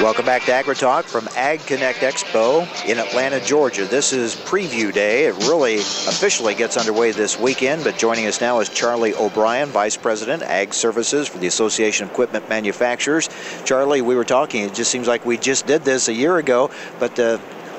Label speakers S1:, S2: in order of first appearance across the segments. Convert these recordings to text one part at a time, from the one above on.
S1: Welcome back to AgriTalk from Ag Connect Expo in Atlanta, Georgia. This is preview day. It really officially gets underway this weekend, but joining us now is Charlie O'Brien, Vice President, Ag Services for the Association of Equipment Manufacturers. Charlie, we were talking, it just seems like we just did this a year ago, but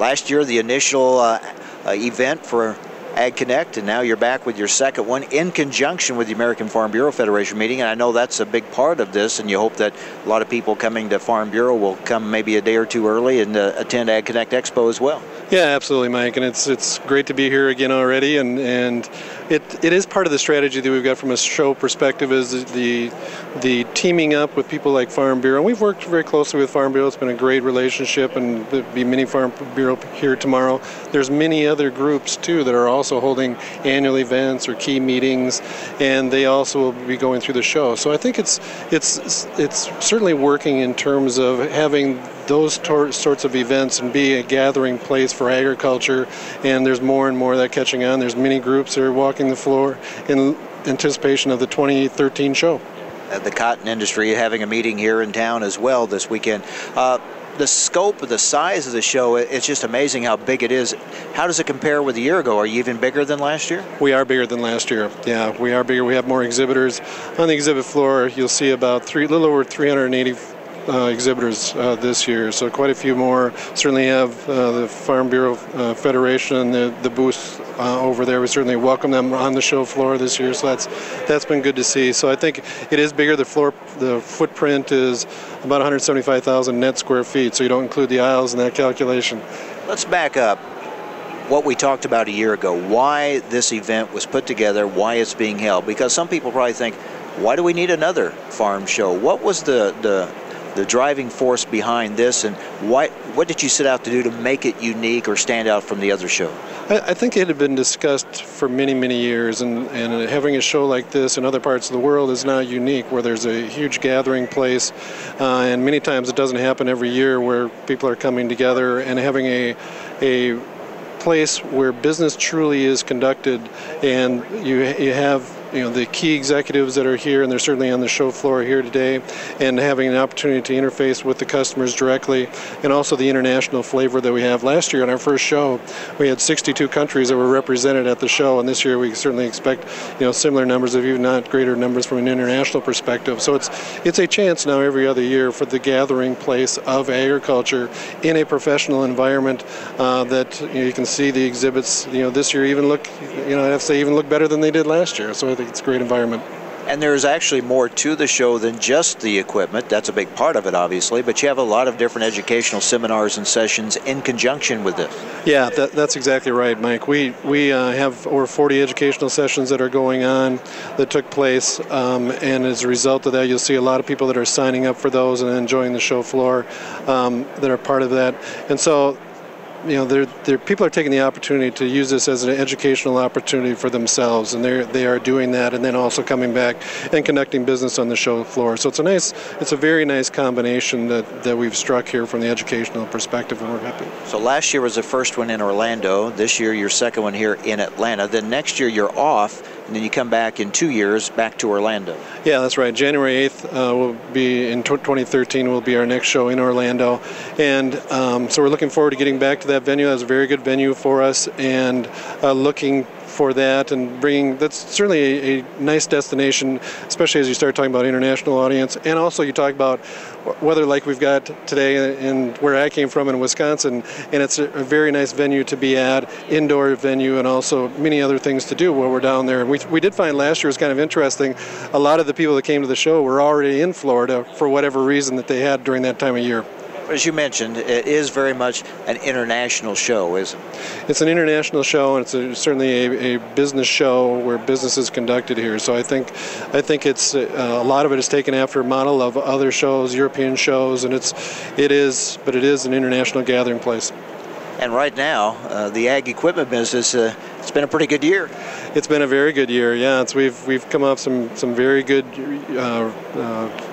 S1: last year the initial event for Ag Connect, and now you're back with your second one in conjunction with the American Farm Bureau Federation meeting, and I know that's a big part of this, and you hope that a lot of people coming to Farm Bureau will come maybe a day or two early and attend Ag Connect Expo as well. Yeah,
S2: absolutely, Mike, and it's great to be here again already, and it is part of the strategy that we've got from a show perspective is the teaming up with people like Farm Bureau. We've worked very closely with Farm Bureau. It's been a great relationship, and there'll be many Farm Bureau here tomorrow. There's many other groups too that are also holding annual events or key meetings, and they also will be going through the show. So I think it's certainly working in terms of having those sorts of events and be a gathering place for agriculture, and there's more and more of that catching on. There's many groups that are walking the floor in anticipation of the 2013 show.
S1: The cotton industry having a meeting here in town as well this weekend. The scope, the size of the show, it's just amazing how big it is. How does it compare with a year ago? Are you even bigger than last year?
S2: We are bigger than last year. Yeah, we are bigger. We have more exhibitors. On the exhibit floor, you'll see about a little over 380 exhibitors this year, so quite a few more. Certainly have the Farm Bureau Federation and the booth over there. We certainly welcome them on the show floor this year, so that's been good to see. So I think it is bigger. The footprint is about 175,000 net square feet, so you don't include the aisles in that calculation.
S1: Let's back up. What we talked about a year ago, why this event was put together, why it's being held, because some people probably think, why do we need another farm show? What was the driving force behind this, and what did you set out to do to make it unique or stand out from the other show?
S2: I think it had been discussed for many, many years, and having a show like this in other parts of the world is now unique, where there's a huge gathering place, and many times it doesn't happen every year where people are coming together, and having a place where business truly is conducted, and you have the key executives that are here, and they're certainly on the show floor here today, and having an opportunity to interface with the customers directly, and also the international flavor that we have. Last year on our first show, we had 62 countries that were represented at the show, and this year we certainly expect similar numbers, if even not greater numbers from an international perspective. So it's a chance now every other year for the gathering place of agriculture in a professional environment that you can see the exhibits. This year even look, I have to say, even look better than they did last year. So I think it's a great environment.
S1: And there's actually more to the show than just the equipment. That's a big part of it, obviously, but you have a lot of different educational seminars and sessions in conjunction with this.
S2: Yeah, that's exactly right, Mike. We have over 40 educational sessions that are going on that took place, and as a result of that, you'll see a lot of people that are signing up for those and enjoying the show floor that are part of that. And so people are taking the opportunity to use this as an educational opportunity for themselves, and they are doing that, and then also coming back and conducting business on the show floor. So it's a very nice combination that we've struck here from the educational perspective, and we're happy.
S1: So last year was the first one in Orlando. This year your second one here in Atlanta. Then next year you're off, and then you come back in 2 years back to Orlando.
S2: Yeah, that's right. January 8th will be in 2013 will be our next show in Orlando, and so we're looking forward to getting back to that venue. That's a very good venue for us, and looking for that and bringing, that's certainly a nice destination, especially as you start talking about international audience, and also you talk about weather like we've got today in where I came from in Wisconsin, and it's a very nice venue to be at, indoor venue, and also many other things to do while we're down there. And we did find last year was kind of interesting. A lot of the people that came to the show were already in Florida for whatever reason that they had during that time of year.
S1: As you mentioned, it is very much an international show, isn't it?
S2: It's an international show, and it's certainly a business show where business is conducted here. So I think it's a lot of it is taken after a model of other shows, European shows, and it is an international gathering place.
S1: And right now, the ag equipment business, it's been a pretty good year.
S2: It's been a very good year, yeah. We've come up some very good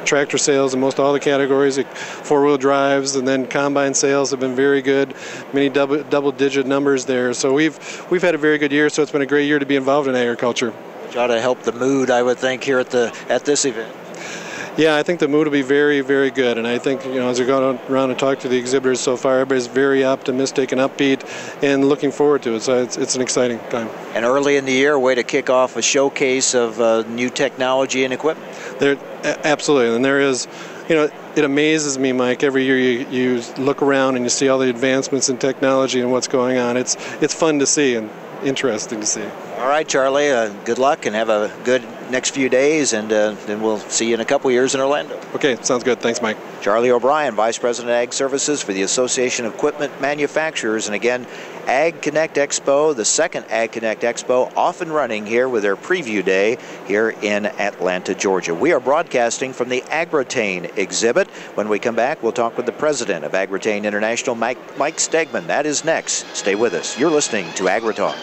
S2: tractor sales in most all the categories. Four-wheel drives and then combine sales have been very good. Many double-digit numbers there. So we've had a very good year. So it's been a great year to be involved in agriculture.
S1: Which ought to help the mood, I would think, here at this event.
S2: Yeah, I think the mood will be very, very good. And I think, as we go around and talk to the exhibitors so far, everybody's very optimistic and upbeat and looking forward to it. So it's an exciting time.
S1: And early in the year, way to kick off a showcase of new technology and equipment.
S2: Absolutely. And there is, it amazes me, Mike, every year you look around and you see all the advancements in technology and what's going on. It's fun to see and interesting to see.
S1: All right, Charlie, good luck and have a good next few days, and then we'll see you in a couple years in Orlando.
S2: Okay, sounds good. Thanks, Mike.
S1: Charlie O'Brien, Vice President of Ag Services for the Association of Equipment Manufacturers. And again, Ag Connect Expo, the second Ag Connect Expo, off and running here with their preview day here in Atlanta, Georgia. We are broadcasting from the AgriTalk exhibit. When we come back, we'll talk with the president of AgriTalk International, Mike Stegman. That is next. Stay with us. You're listening to AgriTalk.